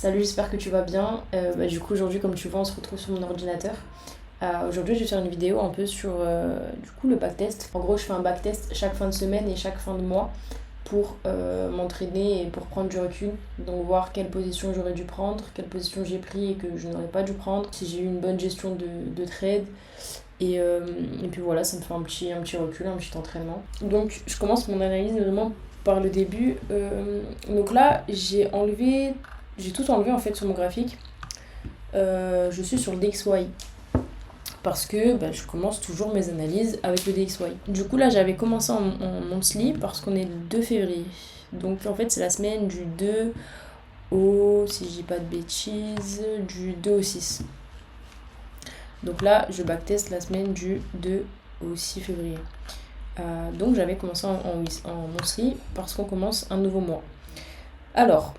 Salut, j'espère que tu vas bien. Du coup, aujourd'hui, comme tu vois, on se retrouve sur mon ordinateur. Aujourd'hui, je vais faire une vidéo un peu sur le backtest. En gros, je fais un backtest chaque fin de semaine et chaque fin de mois pour m'entraîner et pour prendre du recul. Donc, voir quelle position j'aurais dû prendre, quelle position j'ai pris et que je n'aurais pas dû prendre, si j'ai eu une bonne gestion de trade. Et puis voilà, ça me fait un petit recul, un petit entraînement. Donc, je commence mon analyse vraiment par le début. Donc là, j'ai tout enlevé en fait sur mon graphique. Je suis sur le DXY parce que je commence toujours mes analyses avec le DXY. Du coup là j'avais commencé en monthly parce qu'on est le 2 février. Donc en fait c'est la semaine du 2 au, si je dis pas de bêtises, du 2 au 6. Donc là je backtest la semaine du 2 au 6 février. Donc j'avais commencé en monthly parce qu'on commence un nouveau mois. Alors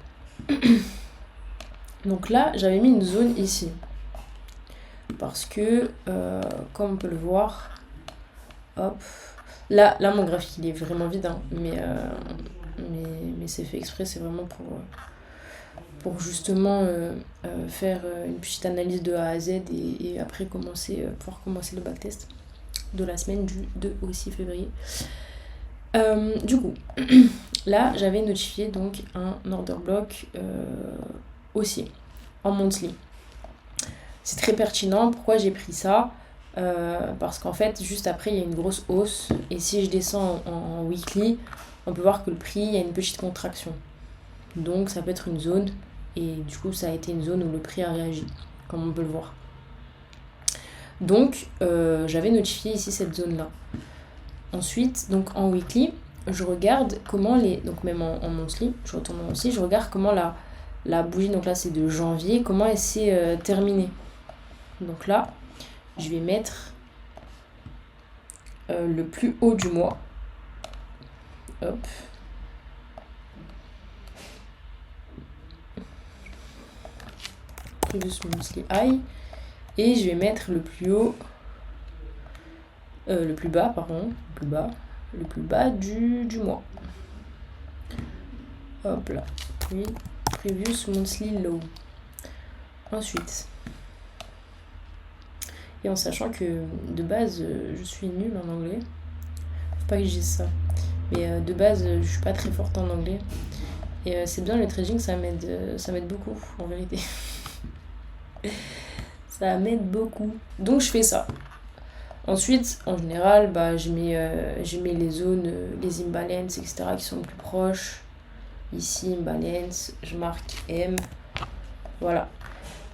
donc là j'avais mis une zone ici parce que comme on peut le voir, hop, là mon graphique il est vraiment vide hein, mais c'est fait exprès, c'est vraiment pour justement faire une petite analyse de A à Z et après pouvoir commencer le backtest de la semaine du 2 au 6 février. Du coup, là j'avais notifié donc un order block haussier en monthly. C'est très pertinent. Pourquoi j'ai pris ça ? Parce qu'en fait, juste après, il y a une grosse hausse. Et si je descends en weekly, on peut voir que le prix, il y a une petite contraction. Donc, ça peut être une zone. Et du coup, ça a été une zone où le prix a réagi, comme on peut le voir. Donc, j'avais notifié ici cette zone-là. Ensuite, donc en weekly, je regarde comment donc même en monthly, je retourne en monthly, je regarde comment la bougie, donc là c'est de janvier, comment elle s'est terminée. Donc là, je vais mettre le plus haut du mois. Hop. Previous monthly high. Et je vais mettre le plus haut. Le plus bas, pardon. Le plus bas du mois. Hop là. Puis, previous monthly low. Ensuite. Et en sachant que de base, je suis nulle en anglais. Faut pas que je dise ça. Mais de base, je suis pas très forte en anglais. Et c'est bien, le trading, ça m'aide beaucoup, en vérité. Ça m'aide beaucoup. Donc je fais ça. Ensuite, en général, je mets les zones, les imbalances, etc. qui sont les plus proches. Ici, imbalance, je marque M. Voilà.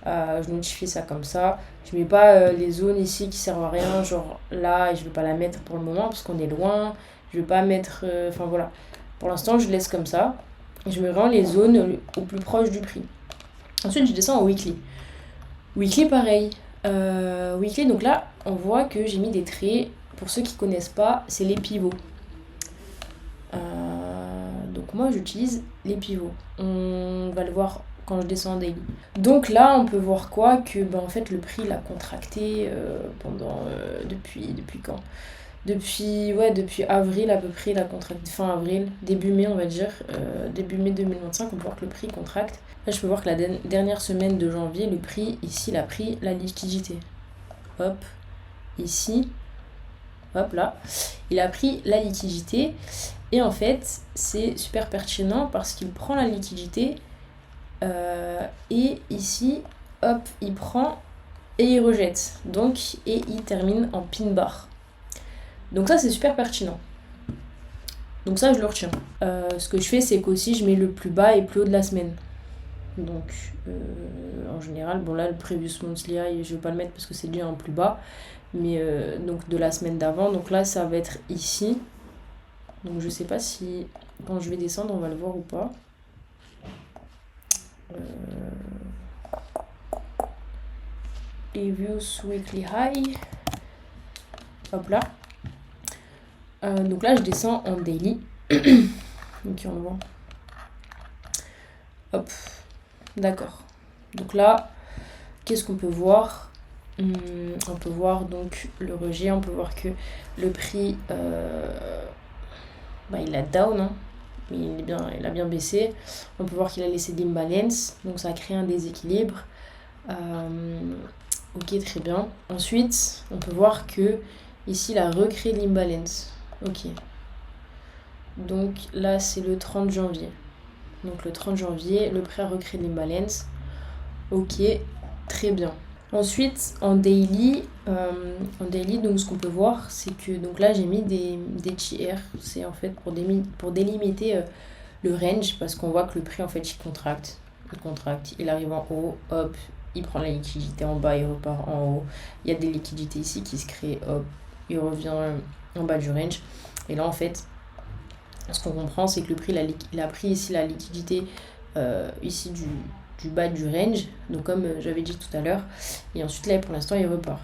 Je notifie ça comme ça. Je mets pas les zones ici qui servent à rien, genre là, et je vais pas la mettre pour le moment parce qu'on est loin. Je vais pas mettre... Enfin voilà. Pour l'instant, je laisse comme ça. Je me rends les zones au plus proche du prix. Ensuite, je descends en weekly. Weekly, pareil. Weekly, donc là, on voit que j'ai mis des traits. Pour ceux qui connaissent pas, c'est les pivots. Donc moi, j'utilise les pivots. On va le voir quand je descends en daily. Donc là, on peut voir quoi ? Que en fait, le prix l'a contracté pendant... depuis quand ? Depuis avril à peu près, il a contracté fin avril, début mai on va dire, début mai 2025, on peut voir que le prix contracte. Là je peux voir que la dernière semaine de janvier, le prix, ici il a pris la liquidité. Hop, ici, hop là, il a pris la liquidité. Et en fait, c'est super pertinent parce qu'il prend la liquidité et ici, hop, il prend et il rejette. Donc, et il termine en pin bar. Donc ça c'est super pertinent. Donc ça je le retiens. Ce que je fais c'est qu'aussi je mets le plus bas et plus haut de la semaine. Donc en général, bon là le previous monthly high je vais pas le mettre parce que c'est déjà en plus bas. Mais donc de la semaine d'avant. Donc là ça va être ici. Donc je sais pas si quand je vais descendre on va le voir ou pas. Previous weekly high. Hop là. Donc là je descends en daily. Ok, on le voit. Hop, d'accord. Donc là, qu'est-ce qu'on peut voir ? On peut voir donc le rejet, on peut voir que le prix, il a down. Hein. mais il a bien baissé. On peut voir qu'il a laissé de l'imbalance, donc ça a créé un déséquilibre. Ok, très bien. Ensuite, on peut voir que ici, il a recréé l'imbalance. Ok. Donc là, c'est le 30 janvier. Donc le 30 janvier, le prix a recréé l'imbalance. Ok, très bien. Ensuite, en daily, donc ce qu'on peut voir, c'est que donc là, j'ai mis des TR. C'est en fait pour délimiter le range, parce qu'on voit que le prix, en fait, il contracte. Il arrive en haut, hop, il prend la liquidité en bas, il repart en haut. Il y a des liquidités ici qui se créent, hop, il revient en bas du range. Et là, en fait, ce qu'on comprend, c'est que le prix, il a pris ici la liquidité ici du bas du range, donc comme j'avais dit tout à l'heure, et ensuite là, pour l'instant, il repart.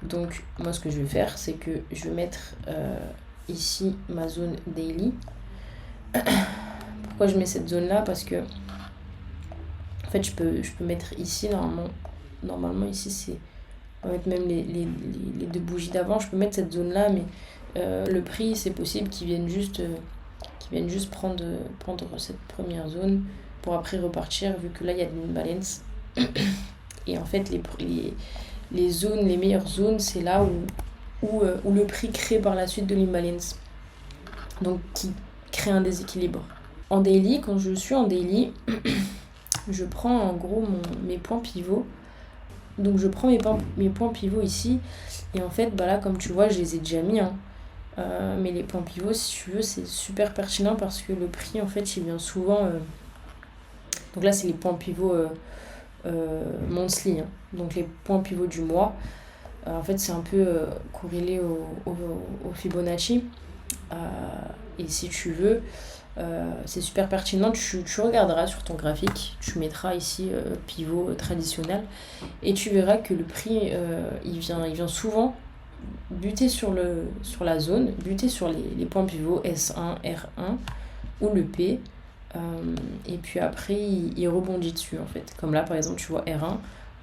Donc, moi, ce que je vais faire, c'est que je vais mettre ici ma zone daily. Pourquoi je mets cette zone-là? Parce que en fait, je peux mettre ici, normalement ici, c'est... On va mettre même les deux bougies d'avant. Je peux mettre cette zone-là, mais le prix, c'est possible qu'ils viennent juste prendre cette première zone pour après repartir, vu que là, il y a de l'imbalance. Et en fait, les zones, les meilleures zones, c'est là où le prix crée par la suite de l'imbalance. Donc, qui crée un déséquilibre. En daily, quand je suis en daily... je prends en gros mes points pivots. Donc je prends mes points pivots ici. Et en fait, bah là, comme tu vois, je les ai déjà mis. Mais les points pivots, si tu veux, c'est super pertinent parce que le prix, en fait, il vient souvent... Donc là, c'est les points pivots monthly. Donc les points pivots du mois. En fait, c'est un peu corrélé au Fibonacci. Et si tu veux... c'est super pertinent, tu regarderas sur ton graphique, tu mettras ici pivot traditionnel et tu verras que le prix il vient souvent buter sur la zone, buter sur les points pivots S1, R1 ou le P et puis après il rebondit dessus en fait, comme là par exemple tu vois R1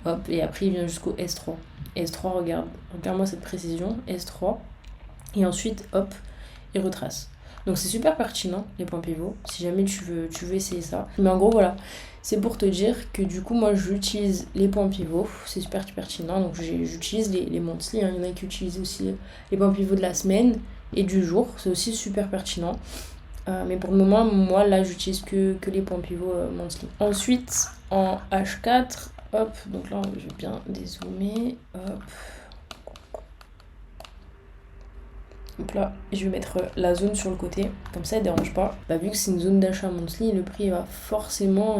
hop, et après il vient jusqu'au S3. Regarde-moi cette précision, S3 et ensuite hop, il retrace. Donc c'est super pertinent les points pivots si jamais tu veux essayer ça. Mais en gros voilà, c'est pour te dire que du coup moi j'utilise les points pivots, c'est super pertinent. Donc j'utilise les monthly, il y en a qui utilisent aussi les points pivots de la semaine et du jour, c'est aussi super pertinent. Mais pour le moment, moi là j'utilise que les points pivots monthly. Ensuite en H4, hop, donc là je vais bien dézoomer, hop. Donc là, je vais mettre la zone sur le côté, comme ça elle ne dérange pas. Vu que c'est une zone d'achat monthly, le prix va forcément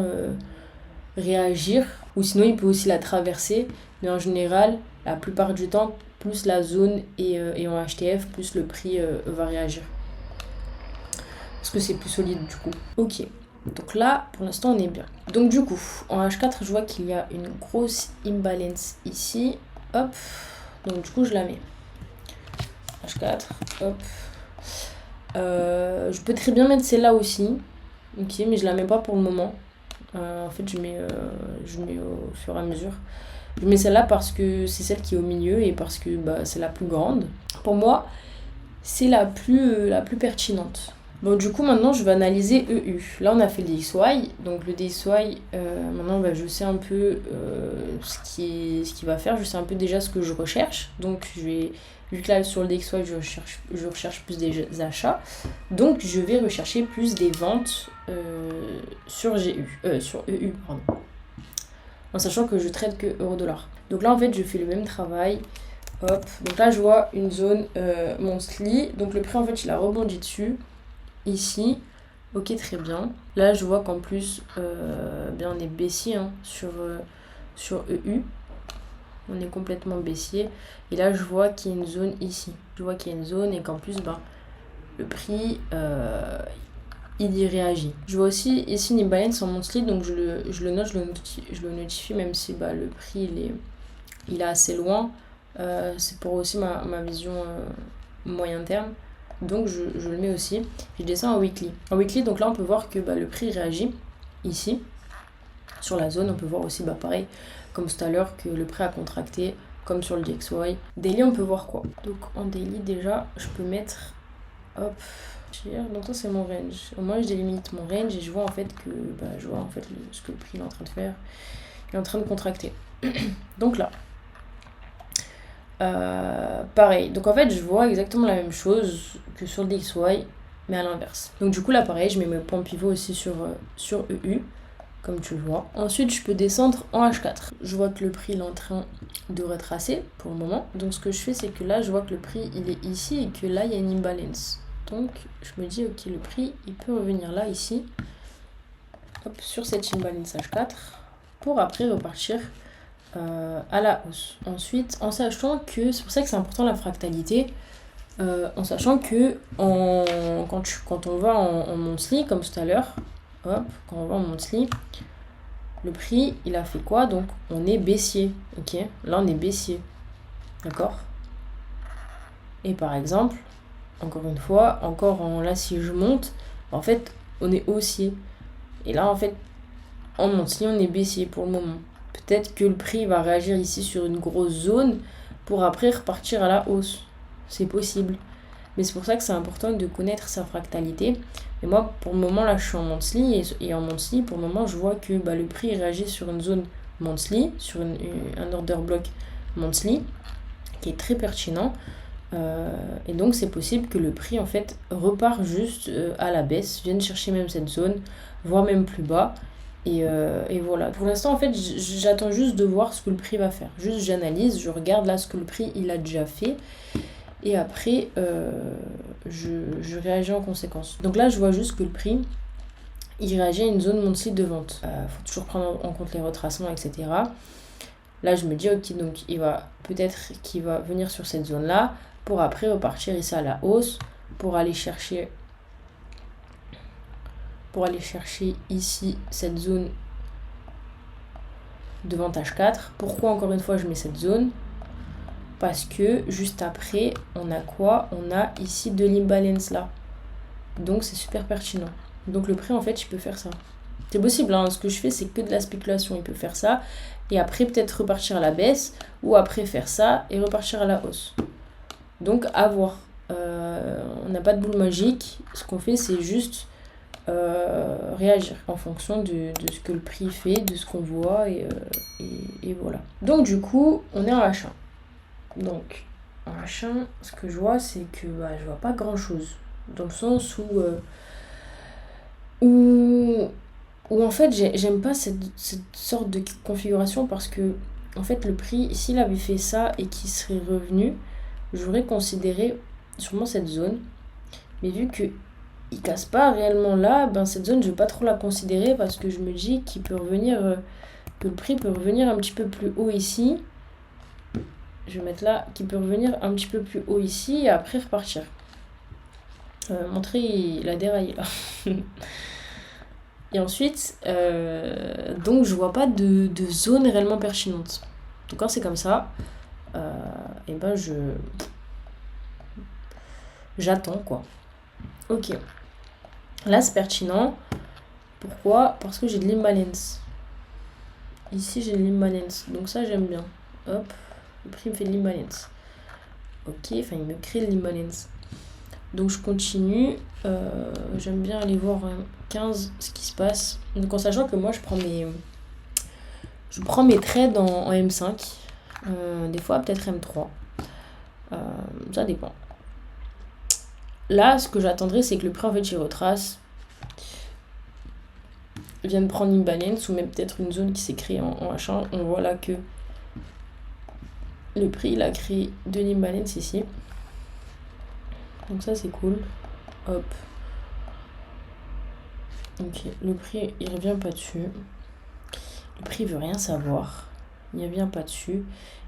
réagir. Ou sinon, il peut aussi la traverser. Mais en général, la plupart du temps, plus la zone est en HTF, plus le prix va réagir. Parce que c'est plus solide du coup. Ok, donc là, pour l'instant, on est bien. Donc du coup, en H4, je vois qu'il y a une grosse imbalance ici. Hop, donc du coup, je la mets. H4, hop. Je peux très bien mettre celle-là aussi. Ok, mais je la mets pas pour le moment. En fait, je mets au fur et à mesure. Je mets celle-là parce que c'est celle qui est au milieu et parce que c'est la plus grande. Pour moi, c'est la plus pertinente. Bon, du coup, maintenant, je vais analyser EU. Là, on a fait le DXY. Donc, le DXY, maintenant, je sais un peu ce qu'il va faire. Je sais un peu déjà ce que je recherche. Donc, vu que là, sur le DXY, je recherche plus des achats. Donc, je vais rechercher plus des ventes sur EU, pardon. En sachant que je traite que euro-dollar. Donc là, en fait, je fais le même travail. Hop. Donc là, je vois une zone monthly. Donc, le prix, en fait, il a rebondi dessus. Ici, ok, très bien. Là, je vois qu'en plus, on est baissier sur EU. On est complètement baissier. Et là, je vois qu'il y a une zone ici. Je vois qu'il y a une zone et qu'en plus, le prix, il y réagit. Je vois aussi ici une imbalance en monthly, donc je le note, je le notifie, même si le prix, il est assez loin. C'est pour aussi ma vision moyen terme. Donc je le mets aussi. Je descends en weekly. En weekly, donc là on peut voir que le prix réagit ici. Sur la zone, on peut voir aussi pareil, comme tout à l'heure, que le prix a contracté, comme sur le DXY. Daily, on peut voir quoi? Donc en daily déjà, je peux mettre, hop, Donc ça c'est mon range. Au moins je délimite mon range et je vois en fait que ce que le prix il est en train de faire. Il est en train de contracter. Donc là. Pareil. Donc en fait je vois exactement la même chose que sur le DXY, mais à l'inverse. Donc du coup là pareil, je mets mes points pivot aussi sur EU, comme tu le vois. Ensuite je peux descendre en H4. Je vois que le prix il est en train de retracer pour le moment. Donc ce que je fais c'est que là je vois que le prix il est ici et que là il y a une imbalance. Donc je me dis ok, le prix il peut revenir là ici, hop, sur cette imbalance H4 pour après repartir à la hausse. Ensuite, en sachant que, c'est pour ça que c'est important la fractalité, en sachant que quand on va en monthly, comme tout à l'heure, hop, quand on va en monthly, le prix, il a fait quoi? Donc, on est baissier, ok? Là, on est baissier, d'accord? Et par exemple, encore une fois, là, si je monte, en fait, on est haussier. Et là, en fait, en monthly, on est baissier pour le moment. Peut-être que le prix va réagir ici sur une grosse zone pour après repartir à la hausse. C'est possible. Mais c'est pour ça que c'est important de connaître sa fractalité. Et moi, pour le moment, là, je suis en monthly. Et en monthly, pour le moment, je vois que le prix réagit sur une zone monthly, sur un order block monthly, qui est très pertinent. Et donc, c'est possible que le prix, en fait, repart juste à la baisse, vienne chercher même cette zone, voire même plus bas. Et voilà. Pour l'instant, en fait, j'attends juste de voir ce que le prix va faire. Juste, j'analyse, je regarde là ce que le prix il a déjà fait. Et après, je réagis en conséquence. Donc là, je vois juste que le prix, il réagit à une zone monthly de vente. Faut toujours prendre en compte les retracements, etc. Là, je me dis, ok, donc peut-être qu'il va venir sur cette zone-là pour après repartir ici à la hausse, pour aller chercher ici cette zone de vente H4. Pourquoi encore une fois je mets cette zone? Parce que juste après, on a quoi? On a ici de l'imbalance là. Donc c'est super pertinent. Donc le prix en fait, il peut faire ça. C'est possible, hein. Ce que je fais, c'est que de la spéculation. Il peut faire ça et après peut-être repartir à la baisse ou après faire ça et repartir à la hausse. Donc à voir. On n'a pas de boule magique. Ce qu'on fait, c'est juste réagir en fonction de ce que le prix fait, de ce qu'on voit et voilà. Donc du coup, on est en H1. Donc en H1, ce que je vois, c'est que je vois pas grand chose. Dans le sens où en fait j'aime pas cette sorte de configuration parce que en fait le prix, s'il avait fait ça et qu'il serait revenu, j'aurais considéré sûrement cette zone. Mais vu que il casse pas réellement là, cette zone je vais pas trop la considérer parce que je me dis qu'il peut revenir, que le prix peut revenir un petit peu plus haut ici. Je vais mettre là, qu'il peut revenir un petit peu plus haut ici et après repartir. Montrer, il a déraillé là. Et ensuite, donc je vois pas de zone réellement pertinente. Donc quand c'est comme ça, et j'attends quoi. Ok. Là, c'est pertinent. Pourquoi? Parce que j'ai de l'imbalance. Ici, j'ai de l'imbalance. Donc ça, j'aime bien. Hop. Le prix me fait de l'imbalance. Ok. Enfin, il me crée de l'imbalance. Donc, je continue. J'aime bien aller voir 15 ce qui se passe. Donc, en sachant que moi, je prends mes trades en M5. Des fois, peut-être M3. Ça dépend. Là, ce que j'attendrai, c'est que le prix, en fait, il retrace, vient de prendre une balance ou même peut-être une zone qui s'est créée en H1. On voit là que le prix, il a créé de l'imbalance ici. Donc ça, c'est cool. Hop. Ok, le prix, il revient pas dessus. Le prix, il veut rien savoir. Il revient pas dessus.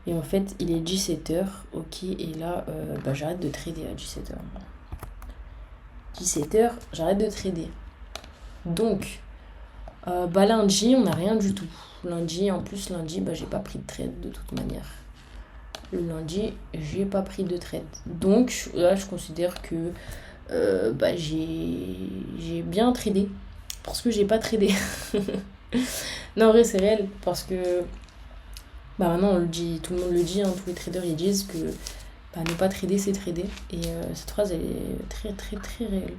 Et en fait, il est 17h. Ok, et là, j'arrête de trader à 17h. 17h, j'arrête de trader. Donc, lundi, on n'a rien du tout. Lundi, j'ai pas pris de trade de toute manière. Le lundi, j'ai pas pris de trade. Donc, là, je considère que j'ai bien tradé. Parce que j'ai pas tradé. Non, en vrai, c'est réel. Parce que, maintenant, on le dit, tout le monde le dit, hein, tous les traders, ils disent que ne pas trader, c'est trader. Et cette phrase, elle est très, très, très réelle.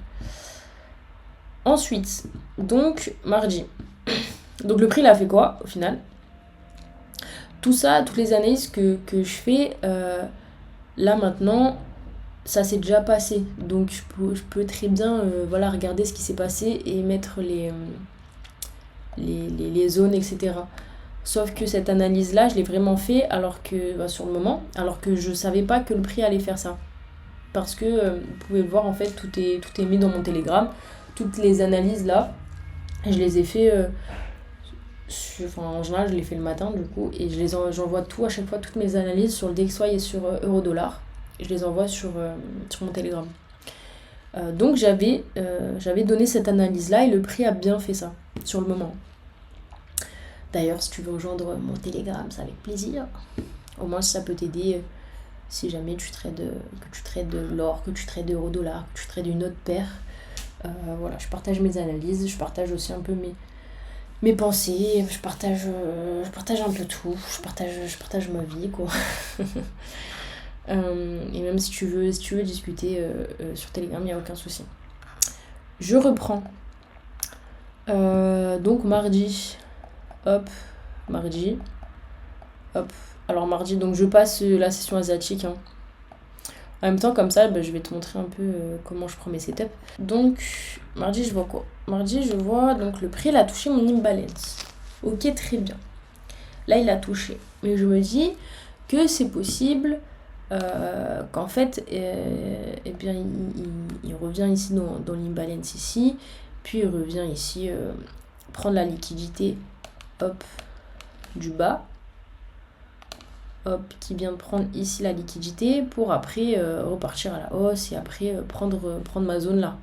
Ensuite, donc, mardi. Donc, le prix, il a fait quoi, au final? Tout ça, toutes les analyses que je fais, là, maintenant, ça s'est déjà passé. Donc, je peux très bien voilà, regarder ce qui s'est passé et mettre les zones, etc. Sauf que cette analyse-là, je l'ai vraiment fait alors que, sur le moment, alors que je savais pas que le prix allait faire ça. Parce que, vous pouvez le voir, en fait, tout est mis dans mon Telegram. Toutes les analyses là, je les ai fait, en général, je les fais le matin du coup, et j'envoie tout à chaque fois, toutes mes analyses sur le DXY et sur Euro-Dollar. Je les envoie sur mon Telegram. Donc j'avais donné cette analyse-là et le prix a bien fait ça, sur le moment. D'ailleurs, si tu veux rejoindre mon Telegram, c'est avec plaisir. Au moins, ça peut t'aider si jamais que tu trades de l'or, que tu trades Euro-Dollar, que tu trades une autre paire. Voilà, je partage mes analyses, je partage aussi un peu mes pensées, je partage un peu tout, je partage ma vie, quoi. Et même si tu veux discuter sur Telegram, il n'y a aucun souci. Je reprends. Donc mardi, hop, alors mardi, donc je passe la session asiatique, hein. En même temps, comme ça, je vais te montrer un peu comment je prends mes setups. Donc, mardi, je vois quoi? Mardi, je vois, donc le prix, il a touché mon imbalance. Ok, très bien. Là, il a touché. Mais je me dis que c'est possible qu'en fait, eh bien, il revient ici dans l'imbalance ici. Puis, il revient ici prendre la liquidité, hop, du bas. Hop, qui vient de prendre ici la liquidité pour après repartir à la hausse et après prendre ma zone là.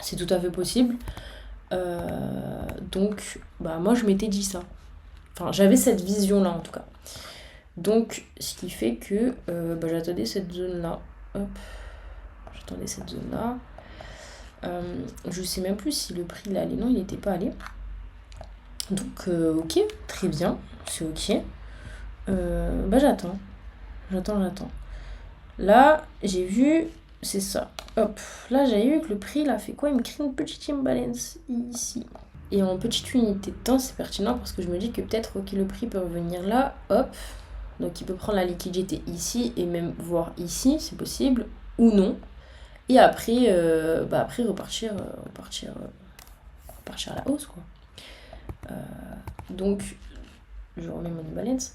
C'est tout à fait possible. Donc, moi je m'étais dit ça. Enfin, j'avais cette vision là en tout cas. Donc, ce qui fait que j'attendais cette zone là. Hop, j'attendais cette zone là. Je sais même plus si le prix là allait. Non, il n'était pas allé. Donc, ok, très bien, c'est ok. J'attends. Là, j'ai vu, c'est ça. Hop, là, j'ai vu que le prix, là, fait quoi? Il me crée une petite imbalance ici. Et en petite unité de temps, c'est pertinent parce que je me dis que peut-être, ok, le prix peut revenir là, hop. Donc, il peut prendre la liquidité ici et même voir ici, c'est possible, ou non. Et après, repartir à la hausse, quoi. Donc, je remets mon imbalance.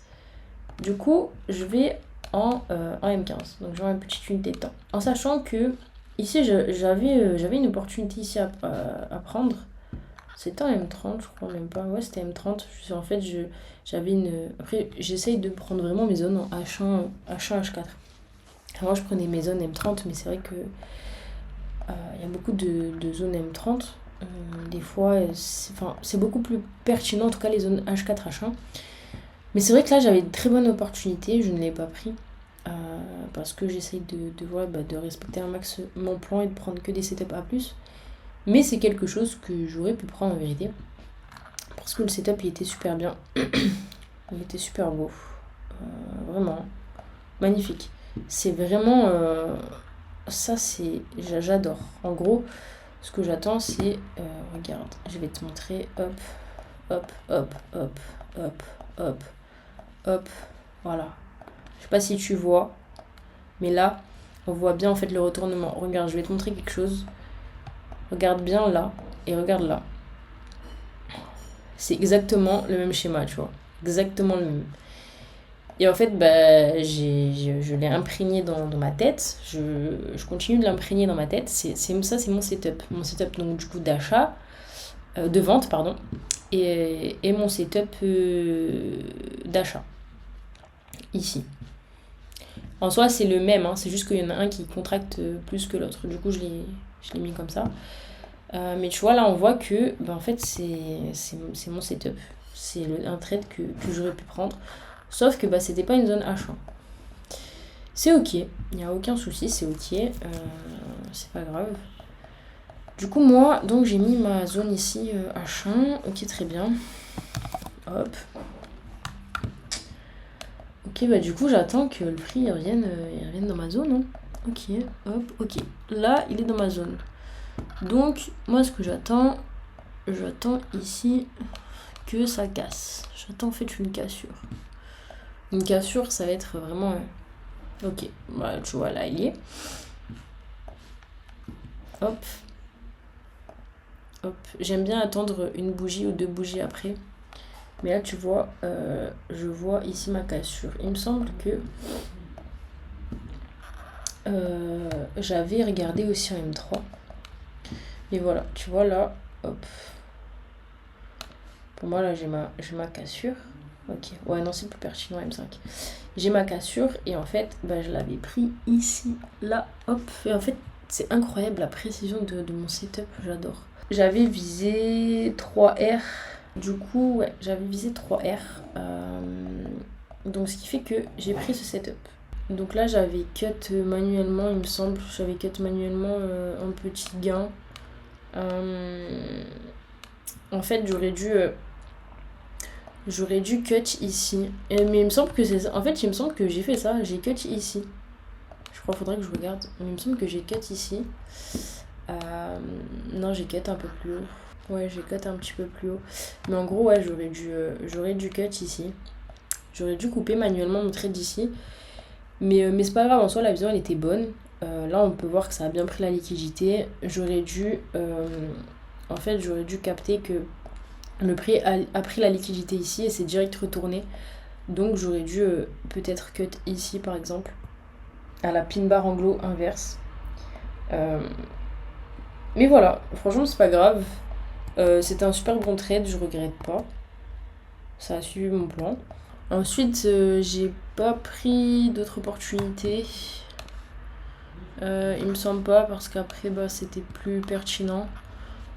Du coup, je vais en M15. Donc, j'aurai une petite unité de temps. En sachant que, ici, j'avais une opportunité ici à prendre. C'était en M30, je crois même pas. Ouais, c'était M30. En fait, j'avais une... Après, j'essaye de prendre vraiment mes zones en H1, H4. Moi, je prenais mes zones M30, mais c'est vrai que il y a beaucoup de zones M30. Des fois, c'est beaucoup plus pertinent, en tout cas, les zones H4, H1. Mais c'est vrai que là, j'avais une très bonne opportunité, je ne l'ai pas pris. Parce que j'essaye de respecter un max mon plan et de prendre que des setups A+. Mais c'est quelque chose que j'aurais pu prendre en vérité. Parce que le setup, il était super bien. Il était super beau. Vraiment. Magnifique. C'est vraiment... ça, c'est... J'adore. En gros, ce que j'attends, c'est... regarde, je vais te montrer. Hop, hop, hop, hop, hop, hop. Hop, voilà. Je sais pas si tu vois, mais là, on voit bien en fait le retournement. Regarde, je vais te montrer quelque chose. Regarde bien là et regarde là. C'est exactement le même schéma, tu vois. Exactement le même. Et en fait, je l'ai imprégné dans ma tête. Je continue de l'imprégner dans ma tête. Ça, c'est mon setup. Mon setup, donc, du coup, d'achat, de vente, pardon. Et mon setup d'achat. Ici. En soi, c'est le même, hein, c'est juste qu'il y en a un qui contracte plus que l'autre. Du coup, je l'ai mis comme ça. Mais tu vois, là, on voit que, en fait, c'est mon setup. C'est un trade que j'aurais pu prendre. Sauf que c'était pas une zone H1. C'est ok, il n'y a aucun souci, c'est ok. C'est pas grave. Du coup, moi, donc j'ai mis ma zone ici H1. Ok, très bien. Hop. Ok, bah du coup, j'attends que le prix il revienne dans ma zone. Hein. Ok, hop, ok. Là, il est dans ma zone. Donc, moi, ce que j'attends ici que ça casse. J'attends en fait une cassure. Une cassure, ça va être vraiment... Ok, voilà, tu vois, là, il y est. Hop. Hop. J'aime bien attendre une bougie ou 2 bougies après. Mais là, tu vois, je vois ici ma cassure. Il me semble que j'avais regardé aussi en M3. Et voilà, tu vois là, hop. Pour moi, là, j'ai ma cassure. Ok, ouais, non, c'est plus pertinent, M5. J'ai ma cassure et en fait, bah, je l'avais pris ici, là, hop. Et en fait, c'est incroyable la précision de mon setup, j'adore. J'avais visé 3R. Du coup, ouais, j'avais visé 3R. Donc, ce qui fait que j'ai pris ce setup. Donc là, j'avais cut manuellement, il me semble. J'avais cut manuellement un petit gain. En fait, j'aurais dû cut ici. Mais il me semble que c'est ça. En fait, il me semble que j'ai fait ça. J'ai cut ici. Je crois qu'il faudrait que je regarde. Mais il me semble que j'ai cut ici. Non, j'ai cut un peu plus haut. Ouais, j'ai cut un petit peu plus haut. Mais en gros, ouais, j'aurais dû cut ici. J'aurais dû couper manuellement mon trait d'ici. Mais c'est pas grave, en soi, la vision, elle était bonne. Là, on peut voir que ça a bien pris la liquidité. J'aurais dû capter que le prix a pris la liquidité ici et c'est direct retourné. Donc, j'aurais dû peut-être cut ici, par exemple, à la pin bar anglo inverse. Mais voilà, franchement, c'est pas grave. C'était un super bon trade, je regrette pas. Ça a suivi mon plan. Ensuite, j'ai pas pris d'autres opportunités. Il me semble pas parce qu'après, bah, c'était plus pertinent.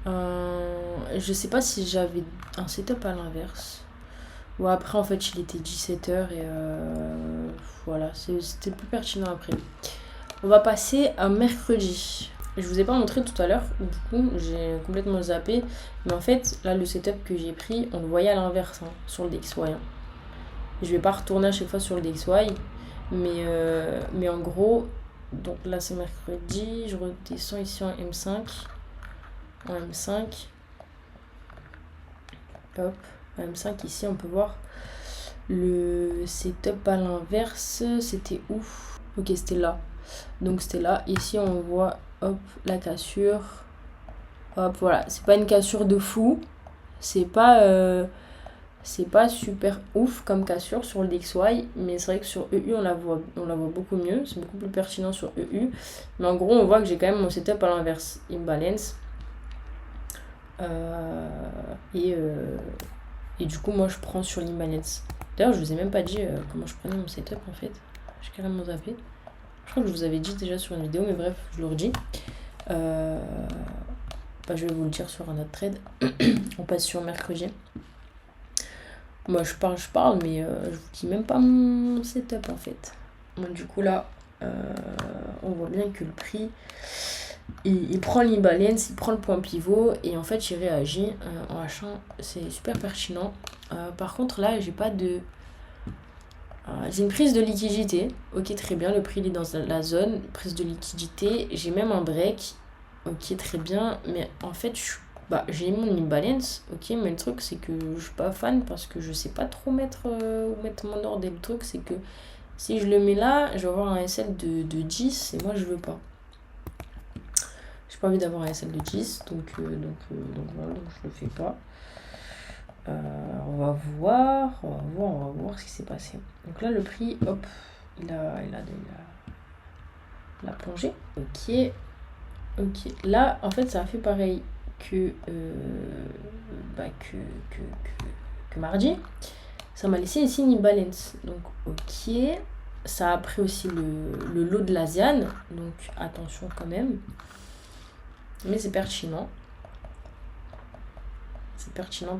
Je sais pas si j'avais un setup à l'inverse. Ou après, en fait, il était 17h et voilà, c'était plus pertinent après. On va passer à mercredi. Je vous ai pas montré tout à l'heure, du coup, j'ai complètement zappé. Mais en fait, là, le setup que j'ai pris, on le voyait à l'inverse, hein, sur le DXY. Hein. Je vais pas retourner à chaque fois sur le DXY. Mais en gros, donc là, c'est mercredi. Je redescends ici en M5. En M5. Hop. En M5, ici, on peut voir le setup à l'inverse. C'était où? Ok, c'était là. Donc, c'était là. Ici, on voit, hop, la cassure. Hop, voilà. C'est pas une cassure de fou. C'est pas super ouf comme cassure sur le DXY, mais c'est vrai que sur EU, on la voit beaucoup mieux. C'est beaucoup plus pertinent sur EU. Mais en gros, on voit que j'ai quand même mon setup à l'inverse. Imbalance. Et du coup, moi, je prends sur l'imbalance. D'ailleurs, je vous ai même pas dit comment je prenais mon setup, en fait. J'ai carrément zappé. Je crois que je vous avais dit déjà sur une vidéo, mais bref, je le redis. Je vais vous le dire sur un autre trade. On passe sur mercredi. Moi, je parle, mais je vous dis même pas mon setup, en fait. Donc, du coup, là, on voit bien que le prix, il prend l'imbalance, il prend le point pivot, et en fait, il réagit en H1. C'est super pertinent. Par contre, là, j'ai pas de... j'ai une prise de liquidité. Ok, très bien, le prix il est dans la zone. Prise de liquidité. J'ai même un break. Ok, très bien. Mais en fait, j'ai mon imbalance. Ok, mais le truc, c'est que je suis pas fan parce que je sais pas trop mettre mon ordre. Et le truc, c'est que si je le mets là, je vais avoir un SL de 10 et moi, je veux pas. J'ai pas envie d'avoir un SL de 10, donc voilà, donc je le fais pas. On va voir ce qui s'est passé. Donc là, le prix, hop, il a plongé. Ok. Là, en fait, ça a fait pareil que mardi. Ça m'a laissé ici une imbalance. Donc, ok. Ça a pris aussi le lot de l'Asian. Donc, attention quand même. Mais c'est pertinent. C'est pertinent.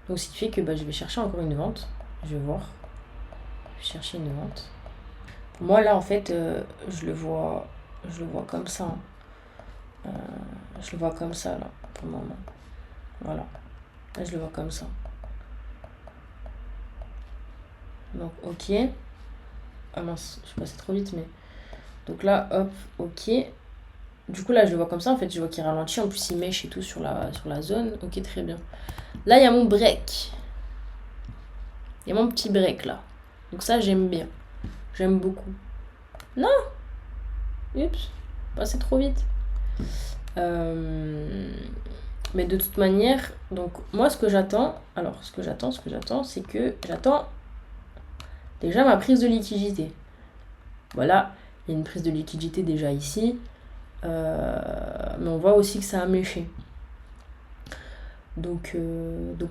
Donc, ce qui fait que je vais chercher encore une vente. Je vais voir. Je vais chercher une vente. Moi, là, en fait, je le vois comme ça. Je le vois comme ça, là, pour le moment. Voilà. Là, je le vois comme ça. Donc ok. Ah mince, je suis passée trop vite, mais... Donc là, hop, ok. Du coup, là, je le vois comme ça, en fait, je vois qu'il ralentit. En plus, il mèche et tout sur la zone. Ok, très bien. Là, il y a mon break. Il y a mon petit break, là. Donc ça, j'aime bien. J'aime beaucoup. Non! Oups, passé trop vite. Mais de toute manière, donc moi, ce que j'attends, c'est que j'attends déjà ma prise de liquidité. Voilà, il y a une prise de liquidité déjà ici. Mais on voit aussi que ça a méché. Donc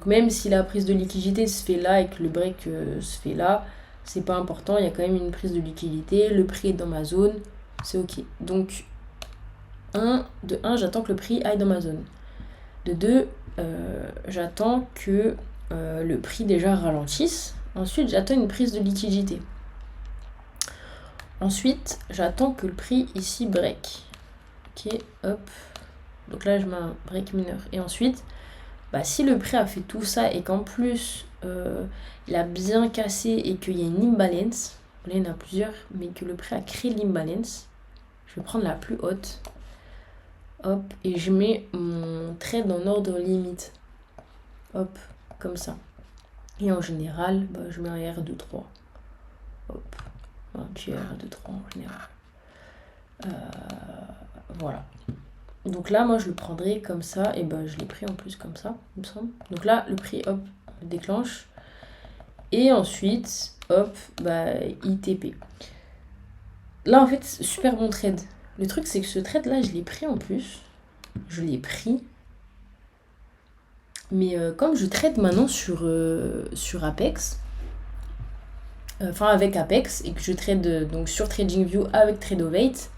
même si la prise de liquidité se fait là et que le break se fait là, c'est pas important, il y a quand même une prise de liquidité, le prix est dans ma zone, c'est ok. Donc de 1, j'attends que le prix aille dans ma zone. De 2, j'attends que le prix déjà ralentisse. Ensuite, j'attends une prise de liquidité. Ensuite, j'attends que le prix ici break. Ok, hop. Donc là, je mets un break mineur. Et ensuite, si le prix a fait tout ça et qu'en plus, il a bien cassé et qu'il y a une imbalance, là, il y en a plusieurs, mais que le prix a créé l'imbalance, je vais prendre la plus haute. Hop, et je mets mon trade en ordre limite. Hop, comme ça. Et en général, je mets un R2-3. Hop, un petit R2-3 en général. Voilà. Donc là, moi, je le prendrai comme ça. Et je l'ai pris en plus comme ça, il me semble. Donc là, le prix, hop, déclenche. Et ensuite, hop, ITP. Là, en fait, super bon trade. Le truc, c'est que ce trade-là, je l'ai pris en plus. Je l'ai pris. Mais comme je trade maintenant sur Apex, enfin avec Apex, et que je trade donc sur TradingView avec Tradeovate,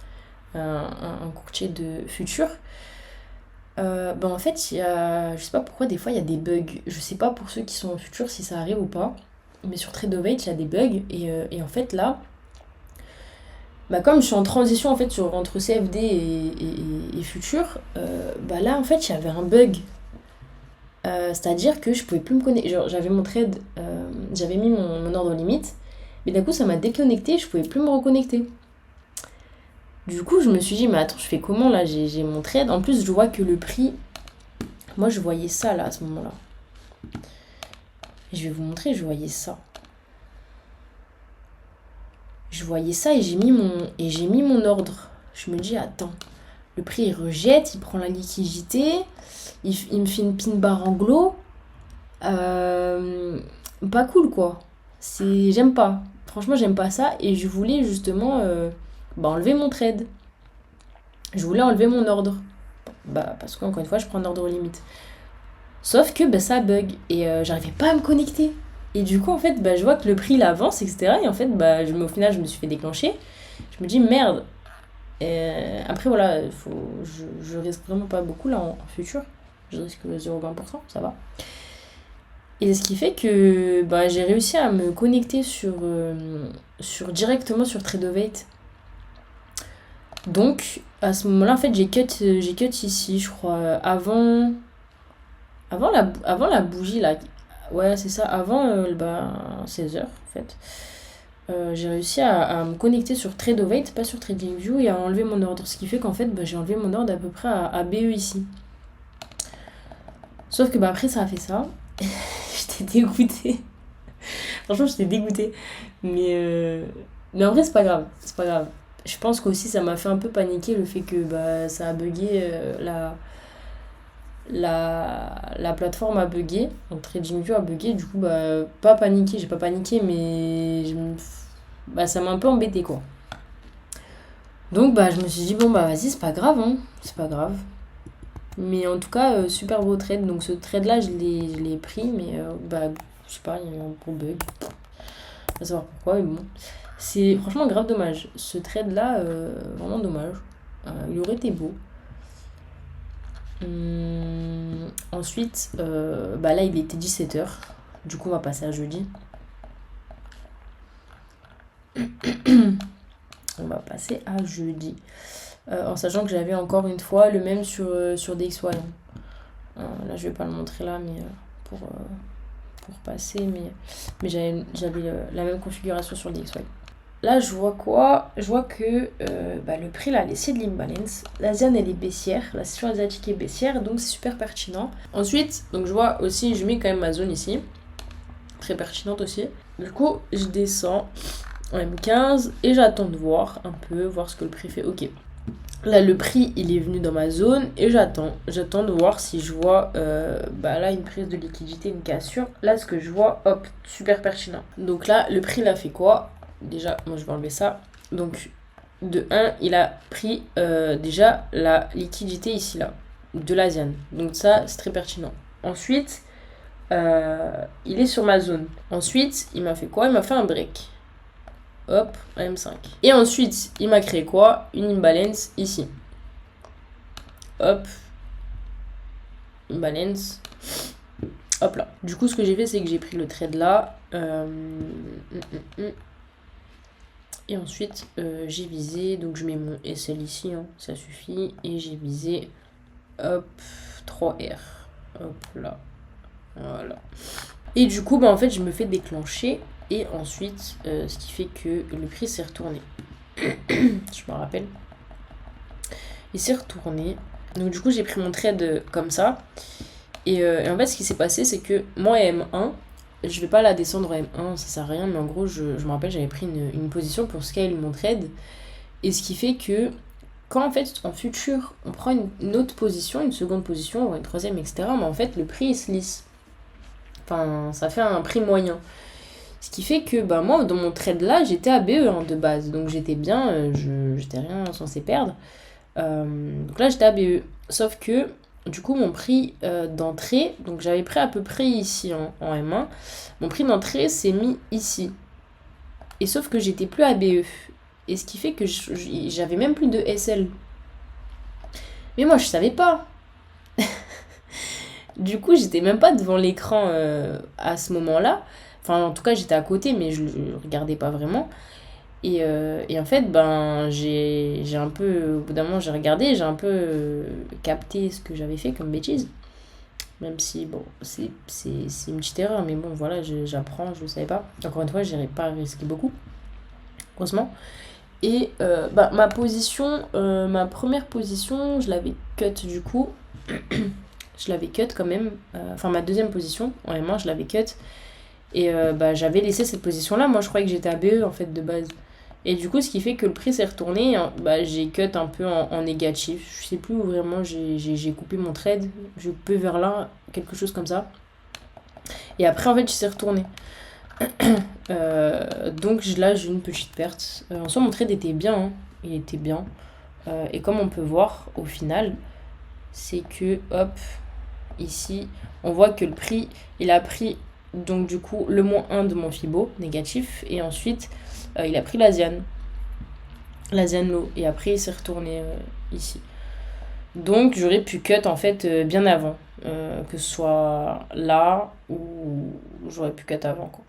un courtier de futur, en fait, je sais pas pourquoi, des fois, il y a des bugs. Je sais pas pour ceux qui sont en futur si ça arrive ou pas, mais sur Tradeovate, il y a des bugs, et en fait, là, comme je suis en transition en fait entre CFD et futur, là en fait il y avait un bug. C'est-à-dire que je pouvais plus me connecter. Genre, j'avais mon trade, j'avais mis mon ordre limite, mais d'un coup ça m'a déconnecté, je pouvais plus me reconnecter. Du coup, je me suis dit, mais attends, je fais comment là? J'ai mon trade. En plus, je vois que le prix. Moi, je voyais ça là à ce moment-là. Je vais vous montrer, je voyais ça. Je voyais ça et j'ai mis mon ordre. Je me dis, attends, le prix il rejette, il prend la liquidité, il me fait une pin bar anglo. Pas cool quoi. J'aime pas. Franchement, j'aime pas ça et je voulais justement enlever mon trade. Je voulais enlever mon ordre. Parce qu'encore une fois, je prends un ordre limite. Sauf que ça bug et j'arrivais pas à me connecter. Et du coup, en fait, je vois que le prix il avance, etc. Et en fait, au final, je me suis fait déclencher. Je me dis, merde. Après, voilà, je risque vraiment pas beaucoup là en futur. Je risque 0,20%, ça va. Et ce qui fait que j'ai réussi à me connecter directement sur Tradeovate. Donc, à ce moment-là, en fait, j'ai cut ici, je crois, avant la bougie, là. Ouais, c'est ça, avant 16h, en fait. J'ai réussi à me connecter sur Tradeovate, pas sur TradingView, et à enlever mon ordre. Ce qui fait qu'en fait, j'ai enlevé mon ordre à peu près à BE ici. Sauf que après, ça a fait ça. J'étais dégoûtée. Franchement, j'étais dégoûtée. Mais en vrai, c'est pas grave. C'est pas grave. Je pense qu'aussi, ça m'a fait un peu paniquer le fait que ça a bugué. La plateforme a bugué. Donc, TradingView a bugué. Du coup, pas paniqué. J'ai pas paniqué, mais ça m'a un peu embêté, quoi. Donc, je me suis dit, bon, vas-y, c'est pas grave, hein. C'est pas grave. Mais en tout cas, super beau trade. Donc ce trade-là, je l'ai pris, mais je sais pas, il y a eu un gros bug. On va savoir pourquoi, mais bon. C'est franchement grave dommage. Ce trade-là, vraiment dommage. Il aurait été beau. Ensuite, là, il était 17h. Du coup, on va passer à jeudi. On va passer à jeudi. En sachant que j'avais encore une fois le même sur DXY. Là, je vais pas le montrer là, mais pour passer, mais j'avais la même configuration sur le DXY. Là, je vois quoi? Je vois que le prix là, les Seedling Balance, l'Asian elle est baissière, la session asiatique est baissière, donc c'est super pertinent. Ensuite, donc je vois aussi, je mets quand même ma zone ici, très pertinente aussi. Du coup, je descends en M15 et j'attends de voir un peu, voir ce que le prix fait. Ok. Là, le prix, il est venu dans ma zone et j'attends de voir si je vois là une prise de liquidité, une cassure. Là, ce que je vois, hop, super pertinent. Donc là, le prix, il a fait quoi? Déjà, moi, je vais enlever ça. Donc, de 1, il a pris déjà la liquidité ici, là, de l'Asian. Donc ça, c'est très pertinent. Ensuite, il est sur ma zone. Ensuite, il m'a fait quoi? Il m'a fait un break. Hop, un M5. Et ensuite, il m'a créé quoi? Une imbalance ici. Hop. Imbalance. Hop là. Du coup, ce que j'ai fait, c'est que j'ai pris le trade là. Et ensuite, j'ai visé. Donc, je mets mon SL ici. Hein, ça suffit. Et j'ai visé. Hop. 3R. Hop là. Voilà. Et du coup, en fait, je me fais déclencher. Et ensuite, ce qui fait que le prix s'est retourné. Je me rappelle. Il s'est retourné. Donc du coup, j'ai pris mon trade comme ça. Et en fait, ce qui s'est passé, c'est que moi, M1, je vais pas la descendre en M1, ça sert à rien. Mais en gros, je me rappelle, j'avais pris une position pour scale mon trade. Et ce qui fait que quand en fait, en futur, on prend une autre position, une seconde position, ou une troisième, etc., mais en fait, le prix, il se lisse. Enfin, ça fait un prix moyen. Ce qui fait que moi, dans mon trade là, j'étais à BE de base. Donc j'étais bien, j'étais rien censé perdre. Donc là, j'étais à BE. Sauf que, du coup, mon prix d'entrée, donc j'avais pris à peu près ici en M1. Mon prix d'entrée s'est mis ici. Et sauf que j'étais plus à BE. Et ce qui fait que j'avais même plus de SL. Mais moi, je savais pas. Du coup, j'étais même pas devant l'écran à ce moment-là. Enfin, en tout cas, j'étais à côté, mais je ne regardais pas vraiment. Et en fait, j'ai un peu... Au bout d'un moment, j'ai regardé, j'ai un peu capté ce que j'avais fait comme bêtise. Même si, bon, c'est une petite erreur, mais bon, voilà, j'apprends, je ne savais pas. Encore une fois, je n'irai pas risquer beaucoup, heureusement. Et ma position, ma première position, je l'avais cut du coup. Je l'avais cut quand même. Enfin, ma deuxième position, en M1, je l'avais cut. Et j'avais laissé cette position-là. Moi, je croyais que j'étais à BE, en fait, de base. Et du coup, ce qui fait que le prix s'est retourné. J'ai cut un peu en négatif. Je sais plus où vraiment j'ai coupé mon trade. J'ai coupé vers là, quelque chose comme ça. Et après, en fait, je s'est retourné. Donc là, j'ai une petite perte. En soi, mon trade était bien. Hein. Il était bien. Et comme on peut voir, au final, c'est que, hop, ici, on voit que le prix, il a pris... Donc du coup, le -1 de mon Fibo, négatif. Et ensuite, il a pris l'Asian low. Et après, il s'est retourné ici. Donc j'aurais pu cut en fait bien avant. Que ce soit là ou j'aurais pu cut avant. Quoi.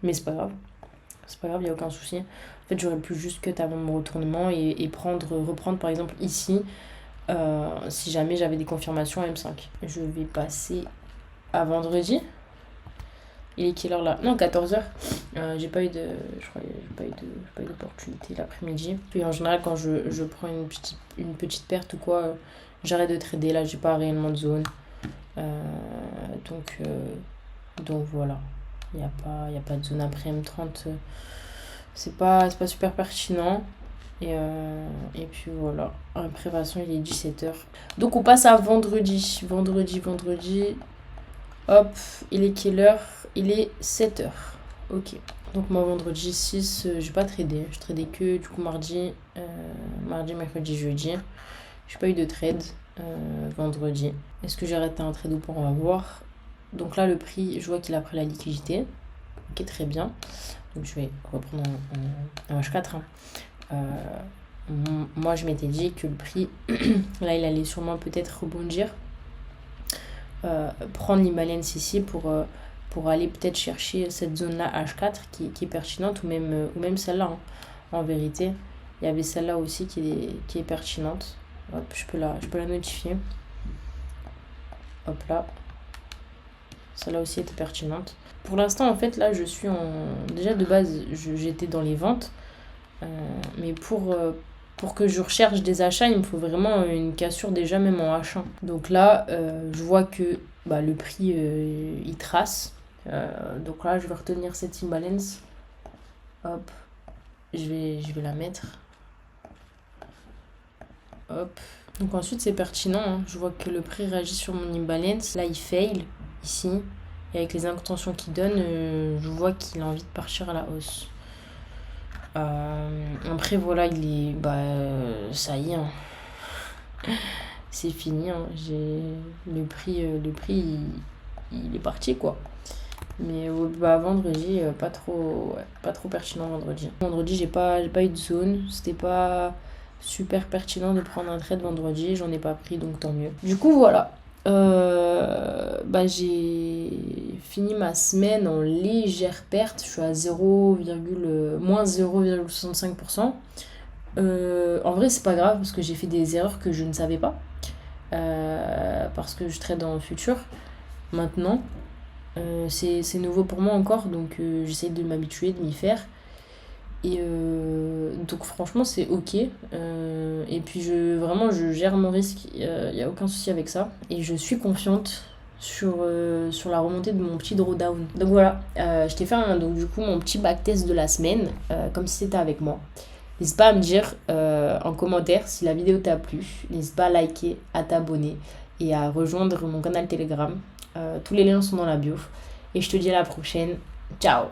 Mais c'est pas grave. C'est pas grave, il n'y a aucun souci. En fait, j'aurais pu juste cut avant mon retournement et reprendre par exemple ici. Si jamais j'avais des confirmations M5. Je vais passer à vendredi. Il est quelle heure là? Non, 14h. J'ai pas eu d'opportunité l'après-midi. Puis en général, quand je prends une petite perte ou quoi, j'arrête de trader. Là, j'ai pas réellement de zone. Donc voilà. Il n'y a pas de zone après M30. C'est pas super pertinent. Et puis voilà. Après, de toute façon, il est 17h. Donc on passe à vendredi. Vendredi. Hop, il est quelle heure? Il est 7h. Ok. Donc moi vendredi 6, j'ai pas tradé. Je tradais que du coup mardi, mercredi, jeudi. J'ai pas eu de trade vendredi. Est-ce que j'ai arrêté un trade ou pas? On va voir. Donc là le prix, je vois qu'il a pris la liquidité. Ok, très bien. Donc je vais reprendre un H4. Moi je m'étais dit que le prix, là il allait sûrement peut-être rebondir. Prendre l'imbalance ici pour aller peut-être chercher cette zone-là H4 qui est pertinente ou même celle-là. Hein. En vérité, il y avait celle-là aussi qui est pertinente. Hop, je peux la notifier. Hop là. Celle-là aussi était pertinente. Pour l'instant, en fait, là, je suis en... Déjà, de base, j'étais dans les ventes. Mais pour que je recherche des achats, il me faut vraiment une cassure déjà, même en H1. Donc là, je vois que le prix, il trace. Donc là, je vais retenir cette Timbalance. Hop. Je vais la mettre. Hop. Donc ensuite, c'est pertinent. Hein. Je vois que le prix réagit sur mon imbalance. Là, il fail ici. Et avec les intentions qu'il donne, je vois qu'il a envie de partir à la hausse. Après, voilà, il est... ça y est. Hein. C'est fini. Hein. Le prix, il est parti, quoi. Mais vendredi, pas trop pertinent vendredi. Vendredi, j'ai pas eu de zone. C'était pas super pertinent de prendre un trade vendredi. J'en ai pas pris, donc tant mieux. Du coup, voilà. J'ai fini ma semaine en légère perte. Je suis à moins 0,65%. En vrai, c'est pas grave parce que j'ai fait des erreurs que je ne savais pas. Parce que je trade en futur maintenant. C'est nouveau pour moi encore, donc j'essaie de m'habituer, de m'y faire. Et donc franchement c'est ok. Et puis je gère mon risque, il n'y a aucun souci avec ça. Et je suis confiante sur la remontée de mon petit drawdown. Donc voilà, je t'ai fait donc, du coup mon petit backtest de la semaine, comme si c'était avec moi. N'hésite pas à me dire en commentaire si la vidéo t'a plu. N'hésite pas à liker, à t'abonner et à rejoindre mon canal Telegram. Tous les liens sont dans la bio. Et je te dis à la prochaine. Ciao!